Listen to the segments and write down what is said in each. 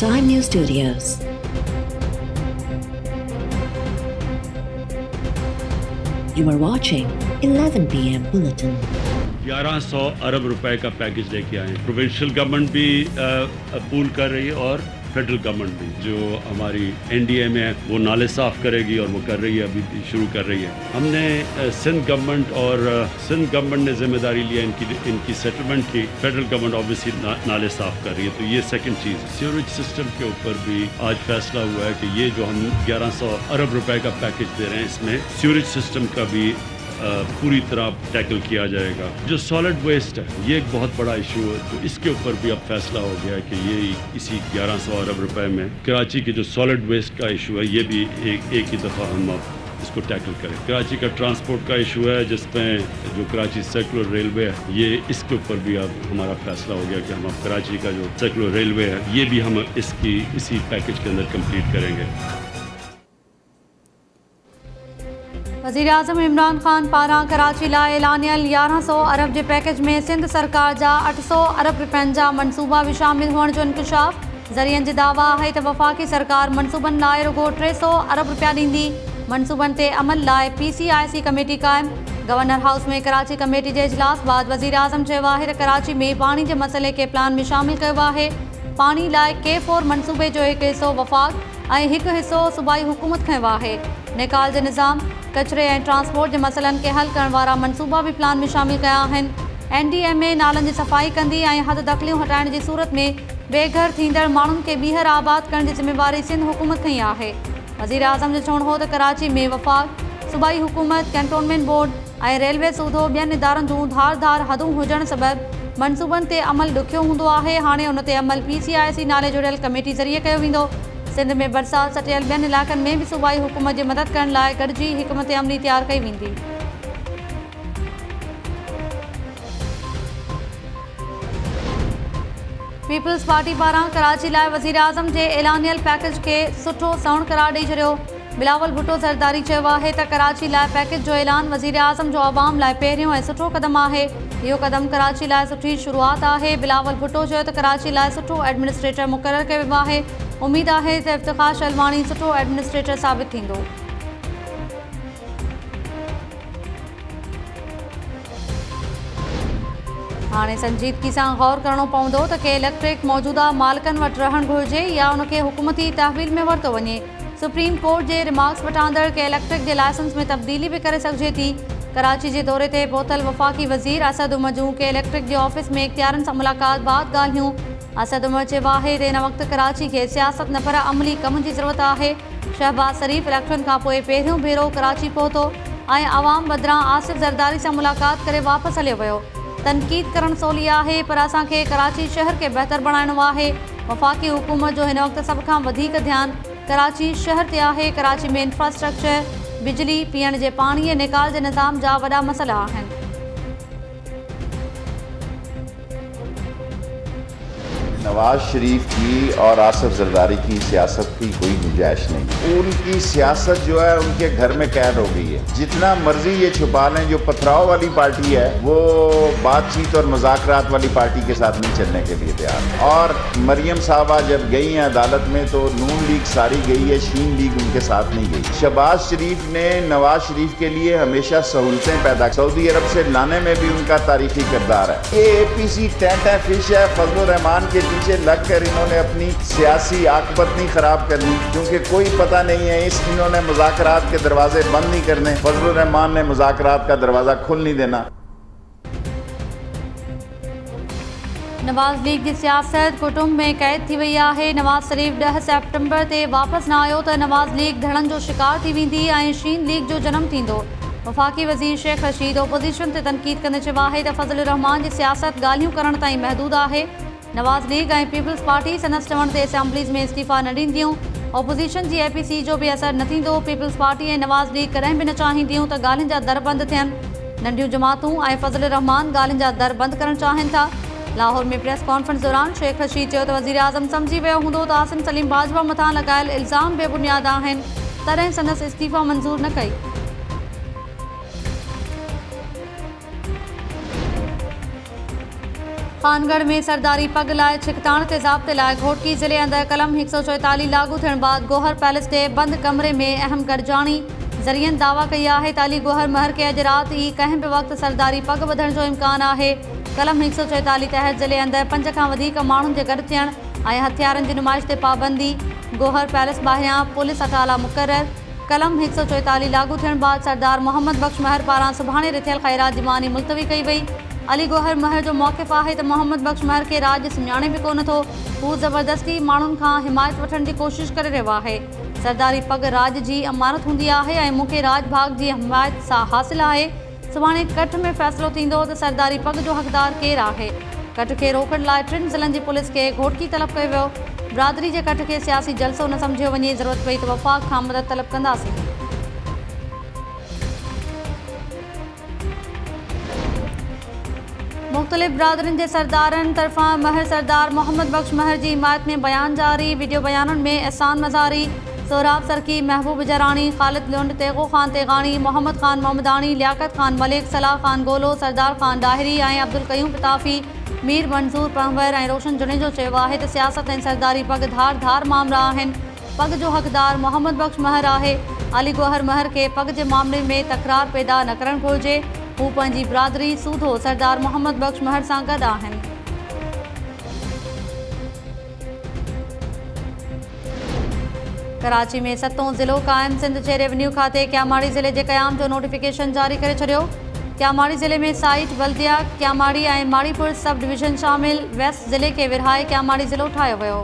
Time News Studios. You are watching 11 PM Bulletin. 1100 अरब रुपए का package लेके आए। प्रोविंशियल गवर्नमेंट भी पूल कर रही है और फेडरल गवर्नमेंट भी, जो हमारी एनडीए में है वो नाले साफ़ करेगी और वो कर रही है, अभी शुरू कर रही है। हमने सिंध गवर्नमेंट ने जिम्मेदारी लिया इनकी सेटलमेंट की। फेडरल गवर्नमेंट ऑब्वियसली नाले साफ़ कर रही है। तो ये सेकंड चीज़। सीवरेज सिस्टम के ऊपर भी आज फैसला हुआ है कि ये जो हम 1100 अरब रुपए का पैकेज दे रहे हैं, इसमें सीवरेज सिस्टम का भी पूरी तरह टैकल किया जाएगा। जो सॉलिड वेस्ट है ये एक बहुत बड़ा इशू है, तो इसके ऊपर भी अब फैसला हो गया है कि ये इसी 1100 अरब रुपए में कराची के जो सॉलिड वेस्ट का इशू है ये भी एक ही दफ़ा हम अब इसको टैकल करें। कराची का ट्रांसपोर्ट का इशू है, जिसमें जो कराची सर्कुलर रेलवे है, ये इसके ऊपर भी अब हमारा फैसला हो गया कि हम अब कराची का जो सर्कुलर रेलवे है ये भी हम इसी पैकेज के अंदर कम्प्लीट करेंगे। वज़ीर-ए-आज़म इमरान ख़ान पारां कराची लाइ ऐलानियल 1100 अरब जे पैकेज में सिंध सरकार जा 800 अरब रुपयनि जा मनसूबा भी शामिल हुअण जो इंकशाफ। ज़रियनि जो दावा आहे त वफ़ाक़ी सरकार मनसूबनि लाइ रुगो 300 अरब रुपया ॾींदी। मनसूबनि ते अमल लाइ PCIC कमेटी क़ाइमु। गवर्नर हाउस में कराची कमेटी जे इजलास बाद वज़ीर-ए-आज़म चयो आहे त कराची में पाणी जे मसइले खे प्लान में शामिल कयो आहे। पाणी लाइ K4 मनसूबे जो हिकु हिसो वफ़ाक़ ऐं हिकु हिसो सूबाई हुकूमत खंयो आहे। निकाल जे निज़ाम, कचरे ऐं ट्रांसपोर्ट जे मसइलनि खे हल करण वारा मनसूबा भी प्लान में शामिल कया आहिनि। NDMA नालनि जी सफ़ाई कंदी ऐं हद दख़लियूं हटाइण जी सूरत में बेघर थींदड़ माण्हुनि खे ॿीहर आबाद करण जी ज़िम्मेवारी सिंध हुकूमत खईं आहे। वज़ीर-ए-आज़म जो चवणु हो त कराची में वफ़ाक़, सूबाई हुकूमत, कैंटोनमेंट बोर्ड ऐं रेलवे सूधो ॿियनि इदारनि जूं धार हदूं हुजण सबबि मनसूबनि ते अमल ॾुखियो हूंदो आहे। हाणे उन ते अमल PCIC नाले जुड़ियल कमेटी ज़रिए कयो वेंदो। सिंध में बरसात सटियल ॿियनि इलाइक़नि में भी सूबाई हुकूमत जी मदद करण लाइ गॾिजी हिकमत अमली तैयार कई वेंदी। पीपल्स पार्टी पारां कराची लाइ वज़ीर-ए-आज़म जे ऐलानियल पैकेज खे सुठो सवण करार ॾेई छॾियो। बिलावल भुट्टो ज़रदारी चयो आहे त कराची लाइ पैकेज जो ऐलान वज़ीर-ए-आज़म जो आवाम लाइ पहिरियों ऐं सुठो क़दम आहे। इहो क़दम कराची लाइ सुठी शुरूआत आहे। बिलावल भुट्टो चयो त कराची लाइ सुठो एडमिनिस्ट्रेटर मुक़ररु कयो वियो आहे। उम्मीद आहे त इफ्तिख़ार शलवानी सुठो एडमिनिस्ट्रेटर साबित थींदो। हाणे संजीदगी सां गौर करणो पवंदो त के इलेक्ट्रिक मौजूदा मालिकनि वटि रहणु घुरिजे या उनखे हुकूमती तहवील में वरितो वञे। सुप्रीम कोर्ट जे रिमार्क्स वठांदड़ के इलेक्ट्रिक जे लाइसेंस में तब्दीली भी करे सघिजे थी। कराची जे दौरे ते पहुतल वफ़ाक़ी वज़ीर असद उमर जूं के इलेक्ट्रिक जे ऑफिस में इख्तियारनि सां मुलाक़ात बाद ॻाल्हियूं। असद उमर चयो आहे त हिन वक़्तु कराची खे सियासत न पर अमली कम जी ज़रूरत आहे। शहबाज शरीफ़ इलेक्शन खां पोइ पहिरियों भेरो कराची पहुतो ऐं आवाम बदिरां आसिफ ज़रदारी सां मुलाक़ात करे वापसि हलियो वियो। तनक़ीद करणु सवली आहे, पर असांखे कराची शहर खे बहितर बणाइणो आहे। वफ़ाक़ी हुकूमत जो हिन वक़्तु सभ खां वधीक ध्यानु कराची शहर ते आहे। कराची में इंफ्रास्ट्रक्चर, बिजली, पीअण जे पाणी ऐं निकाल जे निज़ाम जा वॾा मसइला आहिनि। नवाज शरीफ की और आसिफ जरदारी की सियासत की कोई गुंजाइश नहीं। उनकी सियासत जो है उनके घर में कैद हो गई है। जितना मर्जी ये छुपा लें, जो पथराव वाली पार्टी है वो बातचीत और मुज़ाकरात वाली पार्टी के साथ नहीं चलने के लिए तैयार। और मरियम साहबा जब गई हैं अदालत में तो नून लीग सारी गई है, शीन लीग उनके साथ नहीं गई। शहबाज शरीफ ने नवाज शरीफ के लिए हमेशा सहूलतें पैदा, सऊदी अरब से लाने में भी उनका तारीखी किरदार है। ये APC टेंट है, फिश है। फजलुर रहमान के पीछे लगकर इन्होंने अपनी सियासी आकबत नहीं खराब करनी, क्योंकि कोई पता नहीं है। इन्होंने मुज़ाकरात के दरवाजे बंद नहीं करने। फजलुर रहमान ने मुज़ाकरात का दरवाजा खुल नहीं देना। नवाज़ लीग की सियासत कुटुंब में कैद थी वही आहे। नवाज़ शरीफ 10 सेप्टेम्बर ते वापसि न आयो त नवाज़ लीग धड़नि जो शिकार थी वेंदी ऐं शीन लीग जो जनम थींदो। वफ़ाक़ी वज़ीर शेख रशीद ओपोज़िशन ते तनक़ीद कंदे चयो आहे त फज़लुर रहमान जी सियासत ॻाल्हियूं करण ताईं महदूद आहे। नवाज़ लीग ऐं पीपल्स पार्टी संदसि चवण ते असेंबलीज़ में इस्तीफ़ा न ॾींदियूं। ओपोज़िशन जी APC जो भी असरु न थींदो। पीपल्स पार्टी ऐं नवाज़ लीग कॾहिं बि न चाहींदियूं त ॻाल्हियुनि जा दर बंदि थियनि। नंढियूं जमातूं ऐं फज़लुर रहमान ॻाल्हियुनि जा दर बंदि करणु चाहिनि था। लाहौर में प्रेस कॉन्फ्रेंस दौरान शेख रशीद चयो त वज़ीर-ए-आज़म सम्झी वियो हूंदो त आसिम सलीम बाजवा मथां लॻायल इल्ज़ाम बेबुनियाद आहिनि, तॾहिं संदसि इस्तीफ़ा मंज़ूर न कई। खानगढ़ में सरदारी पग लाइ छिकताण ते ज़ाब्ते लाइ घोटकी ज़िले अंदरि कलम 144 लागू थियण बाद गोहर पैलेस जे बंदि कमरे में अहम गॾिजाणी ज़रियनि दावा कई आहे त अली गोहर महर के अॼु राति ई कंहिं बि वक़्तु सरदारी पग वधण जो इम्कान आहे। कलम 144 तहत ज़िले अंदरि 5 खां वधीक माण्हुनि जे गॾु थियण ऐं हथियारनि जी नुमाइश ते पाबंदी। गोहर पैलेस ॿाहिरियां पुलिस अटाला मुक़रर। कलम 144 लागू थियण बाद सरदार मोहम्मद बख्श महर पारां सुभाणे रिथियल ख़ैरात जी मानी मुलतवी कई वई। अली गोहर महर जो मौक़िफ़ आहे त मोहम्मद बख्श महर खे राज सुञाणे बि कोन थो। हू ज़बरदस्ती माण्हुनि खां हिमायत वठण जी कोशिश करे रहियो आहे। सरदारी पग राज जी अमानत हूंदी आहे ऐं मूंखे राज भाग जी हिमायत सां हासिलु आहे। सुभाणे कठ में फ़ैसिलो थींदो त सरदारी पग जो हक़दार केरु आहे। कठ खे रोकण लाइ 3 ज़िलनि जी पुलिस खे घोटकी तलब कयो वियो। बिरादरी जे कठ खे सियासी जलसो न सम्झियो वञे। ज़रूरत पई त वफ़ाक़ खां मदद तलब कंदासीं। मुख़्तलिफ़ बिरादरियुनि जे सरदारनि तरफ़ां महर सरदार मोहम्मद बख्श महर जी हिमायत में बयान जारी। वीडियो बयाननि में एहसान मज़ारी, सोहराब सरकी, महबूब जरानी, ख़ालिद लुंड, तेगो ख़ान तेगानी, मोहम्मद ख़ान मोहम्मदानी, लियाकत ख़ान मलिक, सलाह ख़ान गोलो, सरदार ख़ान डाहिरी ऐं अब्दुल क़यूम पिताफ़ी, मीर मंसूर पंवर ऐं रोशन जुनेजो चयो आहे त सियासत ऐं सरदारी पग धार मामला आहिनि। पग जो हक़दार मोहम्मद बख्श महर आहे। अली गोहर महर खे पग जे मामले में तकरार पैदा न करणु घुरिजे। हू पंहिंजी बिरादरी सूधो सरदार मोहम्मद बख्श महर सां गॾु आहिनि। कराची में 7हों ज़िलो क़ाइमु। सिंध जे रेवन्यू खाते क्यामाड़ी ज़िले जे क़याम जो नोटिफिकेशन जारी करे छॾियो। क्यामाड़ी ज़िले में साइट बल्दिया क्यामाड़ी ऐं माड़ीपुर सब डिवीज़न शामिल। वेस्ट ज़िले खे विरहाए क्यामाड़ी ज़िलो ठाहियो वियो।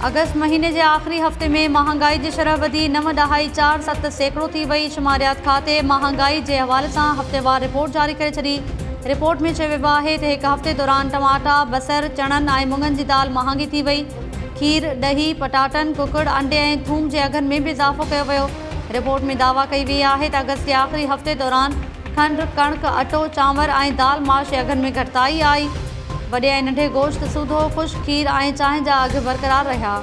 अगस्त महीने जे आख़िरी हफ़्ते में महांगाई जी शरह वधी 9.47% थी वई। शुमारियात खाते महांगाई जे हवाले सां हफ़्तेवार रिपोर्ट जारी करे छॾी। रिपोर्ट में चयो वियो आहे त हिकु हफ़्ते दौरान टमाटा, बसर, चणनि ऐं मुङनि जी दाल महांगी थी वई। खीर, ॾही, पटाटनि, कुकड़, अंडे ऐं थूम जे अघनि में बि इज़ाफ़ो कयो वियो। रिपोर्ट में दावा कई वई आहे त अगस्त जे आख़िरी हफ़्ते दौरान खंडु, कणिक, अटो, चांवर ऐं दाल माश जे अघनि में घटिताई आई। वॾे ऐं नंढे गोश्त, सूधो, ख़ुश्क खीर ऐं चांहि जा अघ बरक़रार रहिया।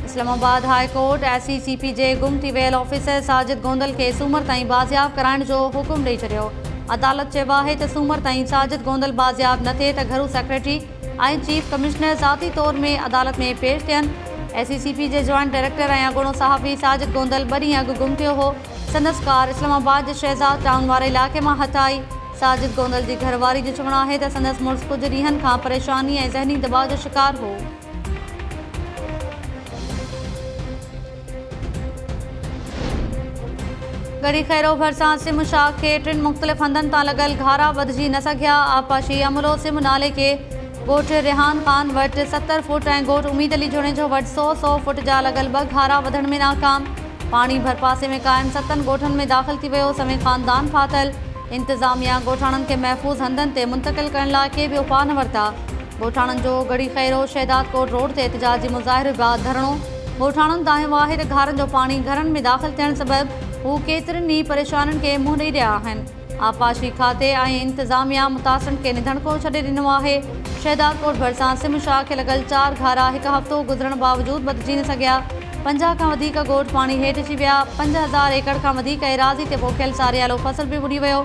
इस्लामाबाद हाई कोर्ट SCCP जे गुम थी वियल ऑफिसर साजिद गोंदल खे सूमर ताईं बाज़ियाब कराइण जो हुकुम ॾेई छॾियो। अदालत चयो आहे त सूमर ताईं साजिद गोंदल बाज़ियाब न थिए त घरू सेक्रेटरी ऐं चीफ कमिश्नर ज़ाती तौर में अदालत में पेश थियनि। SCCP जे जॉइंट डायरेक्टर ऐं अॻूणो सहाफ़ी साजिद गोंदल 2 ॾींहं अॻु गुम थियो हो। संदसि कार इस्लामाबाद जे शहज़ाद टाउन वारे इलाइक़े मां हथ आई। साजिद गोंदल जी घरवारी जो चवणु आहे त संदसि मुड़ुसु कुझु ॾींहंनि खां परेशानी ऐं ज़हनी दबाव जो शिकार हो। गड़ी खैरो भरिसां सिम शाख खे 3 मुख़्तलिफ़ हंधनि तां लॻल घारा वधिजी न सघिया। आपाशी अमलो सिम नाले के ॻोठ रिहान ख़ान वटि 70 फुट ऐं ॻोठ उमीद अली जुनेजो वटि 100 फुट जा लॻल 2 घारा वधण में नाकाम। पाणी भरपासे में क़ाइमु 7 ॻोठनि में दाख़िल थी वियो। समय ख़ानदान फाथल। इंतिज़ामिया ॻोठाणनि खे महफ़ूज़ हंधनि ते मुंतक़िल करण लाइ के बि उपाउ न वरिता। ॻोठाणनि जो गड़ी खैरो शहदाद कोट रोड ते एहतिजाजी मुज़ाहिरे बाद धरणो। ॻोठाणनि दाहियो आहे त घारनि जो पाणी घरनि में दाख़िल थियण सबबि हू केतिरनि ई परेशानियुनि खे मुंहुं ॾेई रहिया आहिनि। आपाशी खाते ऐं इंतिज़ामिया मुतासिरनि खे निधणको छॾे ॾिनो आहे। शहदाद कोट भरिसां सिम शाह खे लॻल 4 घारा हिकु हफ़्तो गुज़रण बावजूदि बदिजी न सघिया। 50 खां वधीक ॻोठ पाणी हेठि अची विया। 5000 एकड़ खां वधीक एराज़ी ते पोखियल सारियालो फसल बि ॿुॾी वियो।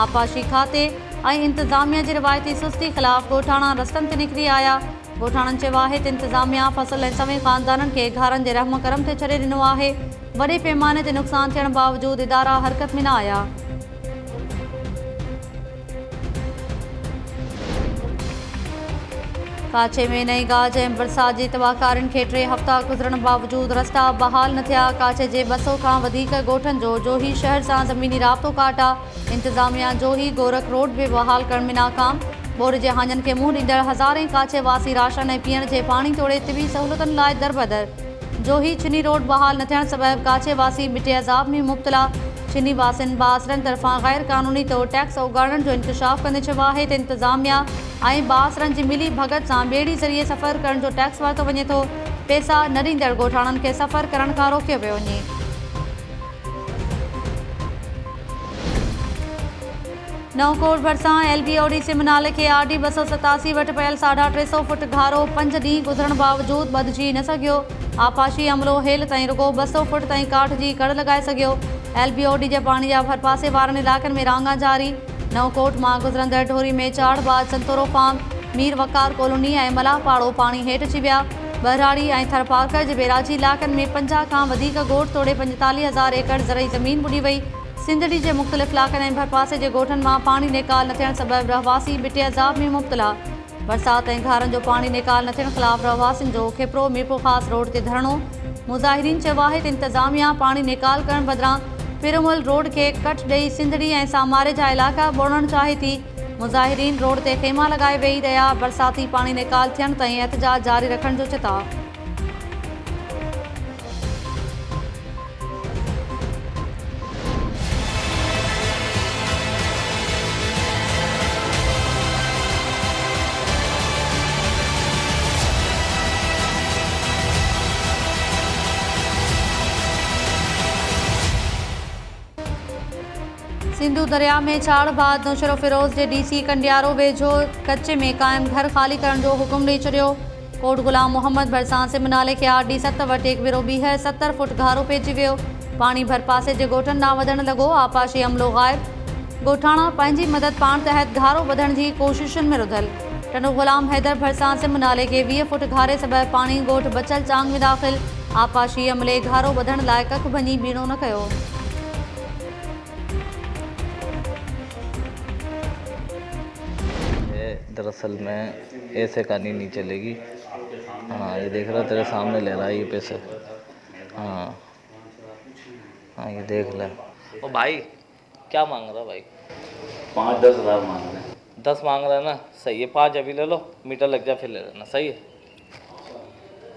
आपाशी खाते ऐं इंतिज़ामिया जी रिवायती सुस्ती ख़िलाफ़ ॻोठाणा रस्तनि ते निकिरी आया। ॻोठाणनि चयो आहे त इंतिज़ामिया फसल ऐं सवें ख़ानदाननि खे घारनि जे रहम करम ते छॾे ॾिनो आहे। वॾे पैमाने ते नुक़सानु थियण बावजूदि इदारा हरकत में न आया। काचे में नई गाज ऐं बरसात जी तबाहकारियुनि खे 3 हफ़्ता गुज़रण बावजूदि रस्ता बहाल न थिया। काचे जे 200 खां वधीक ॻोठनि जो जोही शहर सां ज़मीनी राब्तो काट आहे। इंतिज़ामिया जोही गोरख रोड बि बहाल करण में नाकाम। ॿोड़ जे हांजनि खे मुंहुं ॾींदड़ हज़ारे काचे वासी राशन ऐं पीअण जे पाणी तोड़े तिबी सहूलियतुनि लाइ दरबदर। जोही छिनी रोड बहाल न थियण सबबि काचे वासी मिटे अज़ाब में मुब्तला। छिनी वासियुनि बासरनि तरफ़ां गैर क़ानूनी तौरु टैक्स उगाड़ण जो इंकशाफ़ कंदे चयो आहे त इंतिज़ामिया ऐं बासरनि जी मिली भगत सां ॿेड़ी ज़रिए सफ़र करण जो टैक्स वरितो वञे थो। पैसा न ॾींदड़ ॻोठाणनि खे सफ़र करण खां रोकियो पियो वञे। नवकोट भरिसां LBOD सिमनाले खे RD 287 वटि पियल 350 फुट घारो 5 ॾींहं गुज़रण बावजूद बदिजी न सघियो। आपाशी अमलो हेल ताईं रुगो 200 फुट ताईं काठ जी कड़ लॻाए सघियो। LBOD जे पाणी जा भरपासे वारनि इलाइक़नि में रांगा जारी। नवकोट मां गुज़रंदड़ ढोरी में चाड़बाद संतोरो फार्म मीर वकार कॉलोनी ऐं मलाहपाड़ो पाणी हेठि अची विया। बहराड़ी ऐं थरपारकर जे बेराजी इलाइक़नि में 50 खां वधीक ॻोठ तोड़े 45,000 एकड़ ज़रई ज़मीन ॿुॾी वई। सिंधड़ी जे मुख़्तलिफ़ इलाइक़नि ऐं भरपासे जे ॻोठनि मां पाणी निकाल न थियण सबबि रहवासी बिटे अज़ाब में मुब्तला। बरसाति ऐं घारनि जो पाणी निकाल न थियण ख़िलाफ़ रहवासियुनि जो खेपरो मीरपुर ख़ासि रोड ते धरणो। मुज़ाहिरीन चयो आहे त इंतिज़ामिया पाणी निकाल करण बदिरां पिरमुल रोड खे कट ॾेई सिंधड़ी ऐं सामारे जा इलाइक़ा ॿोड़णु चाहे थी। मुज़ाहिरीन रोड ते खेमा लॻाए वेही रहिया। बरसाती पाणी निकाल थियण ताईं एहतजाज जारी रखण जो चिता। सिंधु दरिया में चाड़बाद नुशरो फिरोज़ जे DC कंडियारो वेझो कच्चे में क़ाइम घर ख़ाली करण जो हुकुम ॾेई छॾियो। कोट गुलाम मोहम्मद भरिसां सिमनाले खे RD 7 वटि हिकु भेरो ॿीहर 70 फुट घारो पइजी वियो। पाणी भरपासे जे ॻोठनि ॾांहुं वधणु लॻो। आपाशी अमलो ग़ाइब। ॻोठाणा पंहिंजी मदद पाण तहत घारो वधण जी कोशिशुनि में रुधल। टंडो गुलाम हैदर भरिसां सिमनाले खे 20 फुट घारे सबबि पाणी ॻोठ बचल चांग में दाख़िल। आपाशी अमले घारो वधण लाइ कख भञी बीणो न कयो। दरअसल में ऐसे कहानी नहीं चलेगी। हाँ ये देख रहा तेरे सामने ले रहा है ये पैसे। हाँ हाँ ये देख ले। ओ भाई क्या मांग रहा भाई? 5-10 हज़ार मांग रहे हैं। 10 मांग रहा है ना, सही है। 5 अभी ले लो, मीटर लग जा फिर ले लेना। सही है,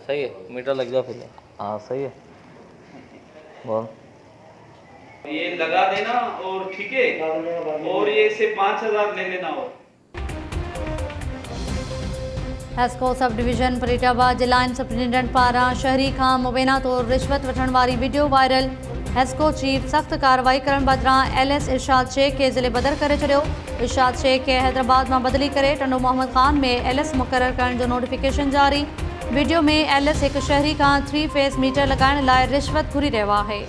सही है, मीटर लग जा फिर ले। हाँ सही है, बोल। ये लगा देना और ठीक है, और ये से 5,000 ले लेना। और हेस्को सब डिवीज़न फरीदाबाद जे लाइन सुप्रिंटेंडेंट पारां शहरी खां मुबैना तौर रिश्वत वठण वारी वीडियो वायरल। हेस्को चीफ सख़्त कार्रवाई करण बदिरां LS इरशाद शेख खे ज़िले बदर करे छॾियो। इरशाद शेख खे हैदराबाद मां बदिली करे टंडो मोहम्मद ख़ान में LS मुक़ररु करण जो नोटिफिकेशन जारी। वीडियो में LS हिकु शहरी खां 3 फेस मीटर लॻाइण लाइ रिश्वत घुरी रहियो आहे।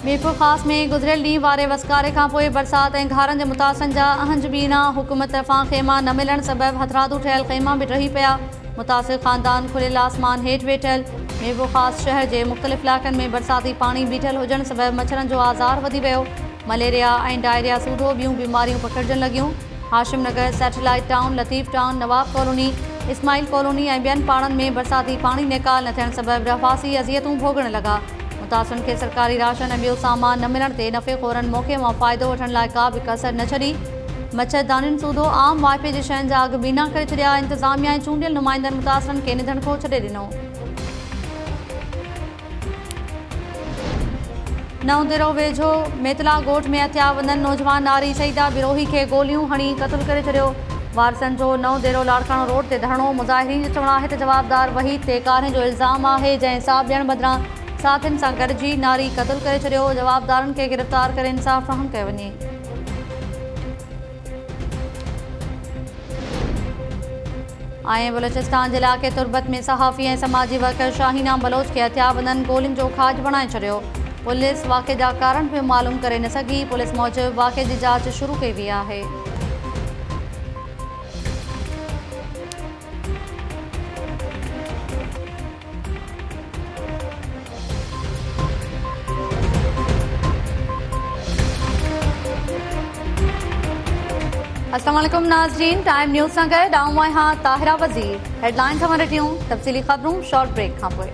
मीरपुर ख़ासि में गुज़िरियल ॾींहुं वारे वसकारे खां पोइ बरसाति ऐं घारनि जे मुतासिरनि जा अहंज बीना हुकूमत तरफ़ां ख़ेमा न मिलण सबबि हथरादू ठहियल ख़ेमा बि रही पिया। मुतासिर ख़ानदान खुलियल आसमान हेठि वेठल। मीरपुर ख़ासि शहर जे मुख़्तलिफ़ इलाइक़नि में बरसाती पाणी बीठल हुजण सबबि मच्छरनि जो आज़ार वधी वियो। मलेरिया ऐं डायरिया सूधो ॿियूं बीमारियूं पकड़जण लॻियूं। Hashim Nagar, satellite town, Latif town, Nawab colony, Ismail colony ऐं ॿियनि पाड़नि में बरसाती पाणी निकाल न थियण सबबि रहवासी अज़ियतूं भोगण लॻा। मुतासिरनि खे सरकारी राशन ऐं ॿियो सामान न मिलण ते नफ़ेख़ोरनि मौक़े मां फ़ाइदो वठण लाइ का बि कसर न छॾी। मच्छरदानियुनि सूधो आम वाइपे जे शयुनि जा अघ बीना करे छॾिया। इंतिज़ामिया ऐं चूंडियल नुमाइंदनि मुतासिरनि खे निधणखो छॾे ॾिनो। नवदेरो वेझो मेतला ॻोठ में हथियारबंद नौजवान नारी सईदा बिरोही खे गोलियूं हणी क़तलु करे छॾियो। वारसनि जो नवदेरो लाड़काणो रोड ते धरणो। मुज़ाहिरीन जो चवणु आहे त जवाबदार वहीद ते कारे जो इल्ज़ाम आहे, जंहिं हिसाब ॾियण बदिरां साथियुनि सां गॾिजी नारी क़तलु करे छॾियो। जवाबदारनि खे गिरफ़्तार करे इंसाफ़ फ़राहम कयो वञे। ऐं बलोचिस्तान जे इलाइक़े तुर्बत में सहाफ़ी ऐं समाजी वर्कर शाहीना बलोच खे हथियारबंदनि गोलियुनि जो खाज बणाए छॾियो। पुलिस वाक़े जा कारण बि मालूम करे न सघी। पुलिस मूजिबि वाक़े जी जांच शुरू कई वई आहे। अस्सलाम वालेकुम नाज़रीन, टाइम न्यूज़ सां गॾु आऊं आहियां ताहिरा वज़ीर। हेडलाइंस हमारे टियूं तफ़सीली ख़बरूं शॉर्ट ब्रेक खां पोइ।